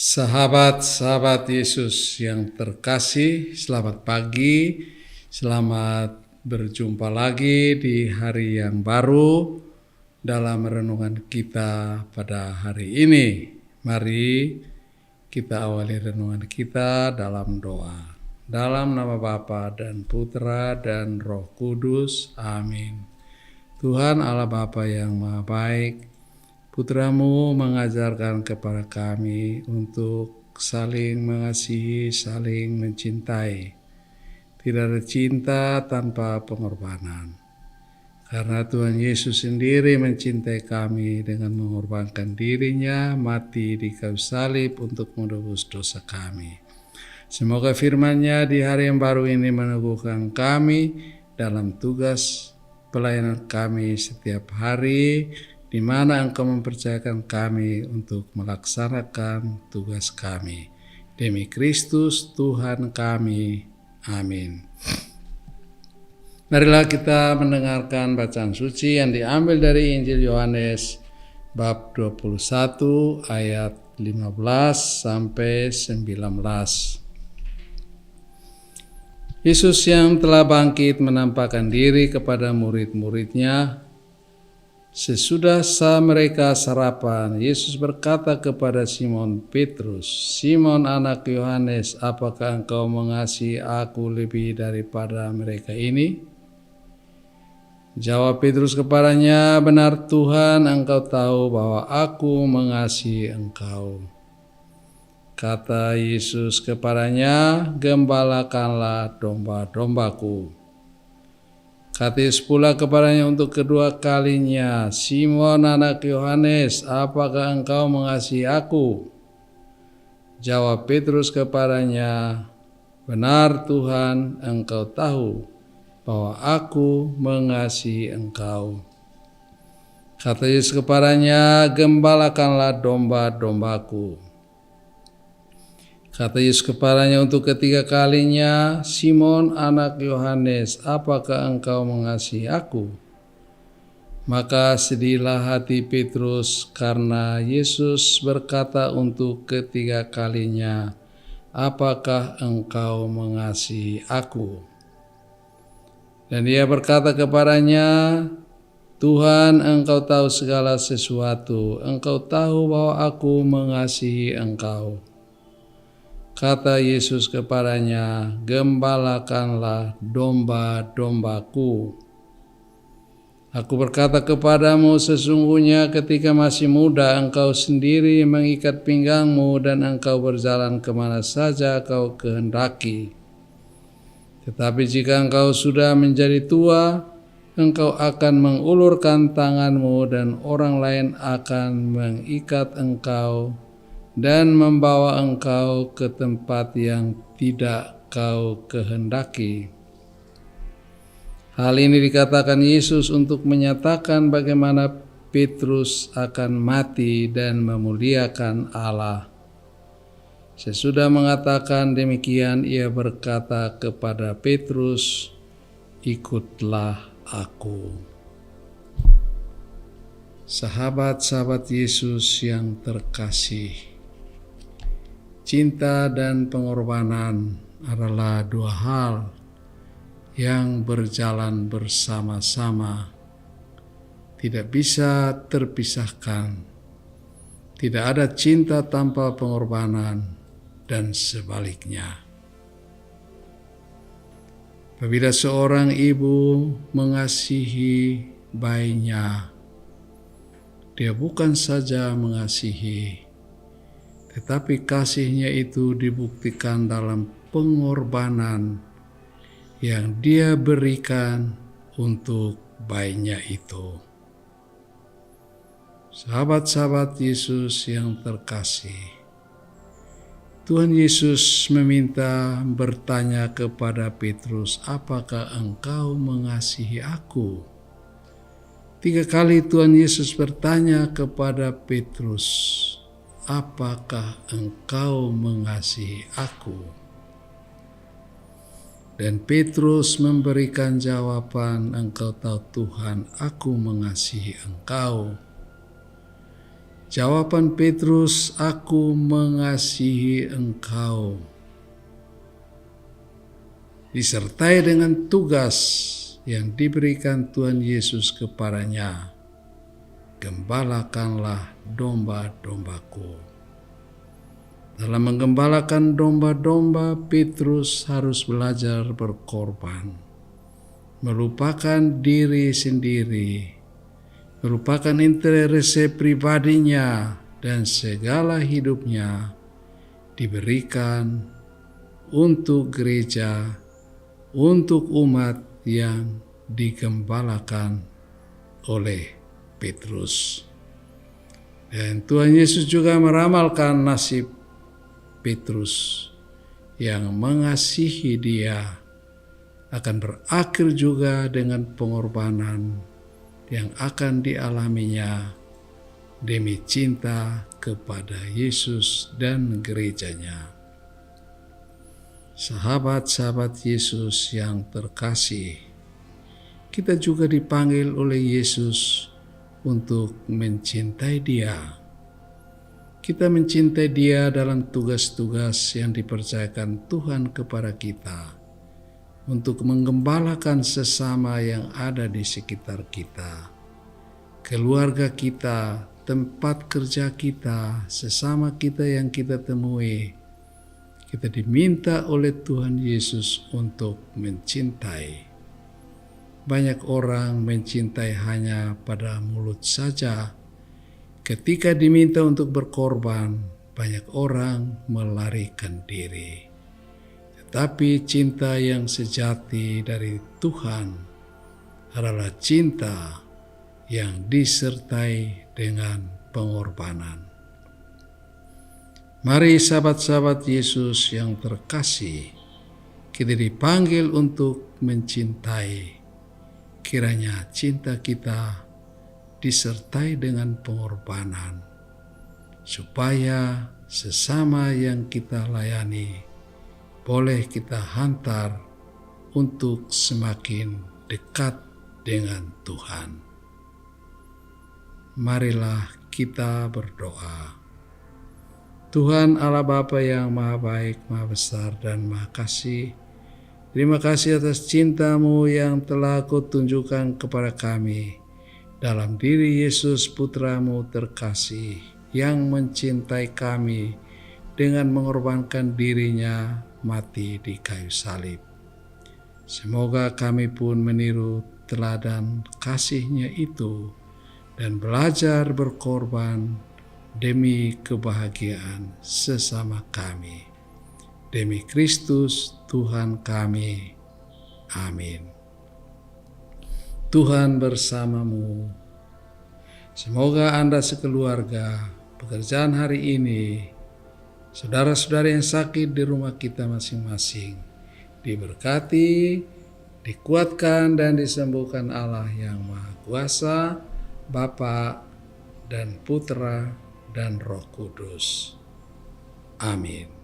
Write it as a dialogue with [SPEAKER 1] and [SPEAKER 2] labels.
[SPEAKER 1] Sahabat-sahabat Yesus yang terkasih, selamat pagi, selamat berjumpa lagi di hari yang baru dalam renungan kita pada hari ini. Mari kita awali renungan kita dalam doa. Dalam nama Bapa dan Putra dan Roh Kudus, amin. Tuhan Allah Bapa yang Maha Baik, Putra-Mu mengajarkan kepada kami untuk saling mengasihi, saling mencintai. Tidak ada cinta tanpa pengorbanan. Karena Tuhan Yesus sendiri mencintai kami dengan mengorbankan dirinya, mati di kayu salib untuk menebus dosa kami. Semoga firman-Nya di hari yang baru ini meneguhkan kami dalam tugas pelayanan kami setiap hari, di mana Engkau mempercayakan kami untuk melaksanakan tugas kami. Demi Kristus Tuhan kami. Amin. Marilah kita mendengarkan bacaan suci yang diambil dari Injil Yohanes bab 21 ayat 15 sampai 19. Yesus yang telah bangkit menampakkan diri kepada murid-muridnya. Sesudah mereka sarapan, Yesus berkata kepada Simon Petrus, "Simon anak Yohanes, apakah engkau mengasihi aku lebih daripada mereka ini?" Jawab Petrus kepadanya, "Benar Tuhan, engkau tahu bahwa aku mengasihi engkau." Kata Yesus kepadanya, "Gembalakanlah domba-dombaku." Kata Yesus pula kepadanya untuk kedua kalinya, "Simon anak Yohanes, apakah engkau mengasihi aku?" Jawab Petrus kepadanya, "Benar Tuhan, engkau tahu bahwa aku mengasihi engkau." Kata Yesus kepadanya, "Gembalakanlah domba-dombaku." Kata Yesus kepadanya untuk ketiga kalinya, "Simon anak Yohanes, apakah engkau mengasihi aku?" Maka sedihlah hati Petrus karena Yesus berkata untuk ketiga kalinya, "Apakah engkau mengasihi aku?" Dan dia berkata kepadanya, "Tuhan, engkau tahu segala sesuatu, engkau tahu bahwa aku mengasihi engkau." Kata Yesus kepadanya, "Gembalakanlah domba-dombaku. Aku berkata kepadamu, sesungguhnya ketika masih muda engkau sendiri mengikat pinggangmu dan engkau berjalan kemana saja kau kehendaki. Tetapi jika engkau sudah menjadi tua, engkau akan mengulurkan tanganmu dan orang lain akan mengikat engkau dan membawa engkau ke tempat yang tidak kau kehendaki." Hal ini dikatakan Yesus untuk menyatakan bagaimana Petrus akan mati dan memuliakan Allah. Sesudah mengatakan demikian, ia berkata kepada Petrus, "Ikutlah aku." Sahabat-sahabat Yesus yang terkasih, cinta dan pengorbanan adalah dua hal yang berjalan bersama-sama, tidak bisa terpisahkan. Tidak ada cinta tanpa pengorbanan dan sebaliknya. Apabila seorang ibu mengasihi bayinya, dia bukan saja mengasihi, tetapi kasihnya itu dibuktikan dalam pengorbanan yang dia berikan untuk bayinya itu. Sahabat-sahabat Yesus yang terkasih, Tuhan Yesus bertanya kepada Petrus, "Apakah engkau mengasihi aku?" 3 kali Tuhan Yesus bertanya kepada Petrus, "Apakah engkau mengasihi aku?" Dan Petrus memberikan jawaban, "Engkau tahu Tuhan, aku mengasihi engkau." Jawaban Petrus, "Aku mengasihi engkau." Disertai dengan tugas yang diberikan Tuhan Yesus kepadanya, "Gembalakanlah domba-dombaku." Dalam menggembalakan domba-domba, Petrus harus belajar berkorban, melupakan diri sendiri, melupakan interese pribadinya, dan segala hidupnya diberikan untuk gereja, untuk umat yang digembalakan oleh Petrus. Dan Tuhan Yesus juga meramalkan nasib Petrus yang mengasihi dia akan berakhir juga dengan pengorbanan yang akan dialaminya demi cinta kepada Yesus dan gerejanya. Sahabat-sahabat Yesus yang terkasih, kita juga dipanggil oleh Yesus untuk mencintai Dia. Kita mencintai Dia dalam tugas-tugas yang dipercayakan Tuhan kepada kita untuk menggembalakan sesama yang ada di sekitar kita, keluarga kita, tempat kerja kita, sesama kita yang kita temui. Kita diminta oleh Tuhan Yesus untuk mencintai. Banyak orang mencintai hanya pada mulut saja. Ketika diminta untuk berkorban, banyak orang melarikan diri. Tetapi cinta yang sejati dari Tuhan adalah cinta yang disertai dengan pengorbanan. Mari sahabat-sahabat Yesus yang terkasih, kita dipanggil untuk mencintai. Kiranya cinta kita disertai dengan pengorbanan, supaya sesama yang kita layani boleh kita hantar untuk semakin dekat dengan Tuhan. Marilah kita berdoa. Tuhan Allah Bapa yang Maha Baik, Maha Besar, dan Maha Kasih, terima kasih atas cinta-Mu yang telah Kau tunjukkan kepada kami dalam diri Yesus Putra-Mu terkasih yang mencintai kami dengan mengorbankan dirinya mati di kayu salib. Semoga kami pun meniru teladan kasih-Nya itu dan belajar berkorban demi kebahagiaan sesama kami. Demi Kristus Tuhan kami. Amin. Tuhan bersamamu. Semoga Anda sekeluarga, pekerjaan hari ini, saudara-saudara yang sakit di rumah kita masing-masing, diberkati, dikuatkan, dan disembuhkan Allah yang Maha Kuasa, Bapa dan Putra dan Roh Kudus. Amin.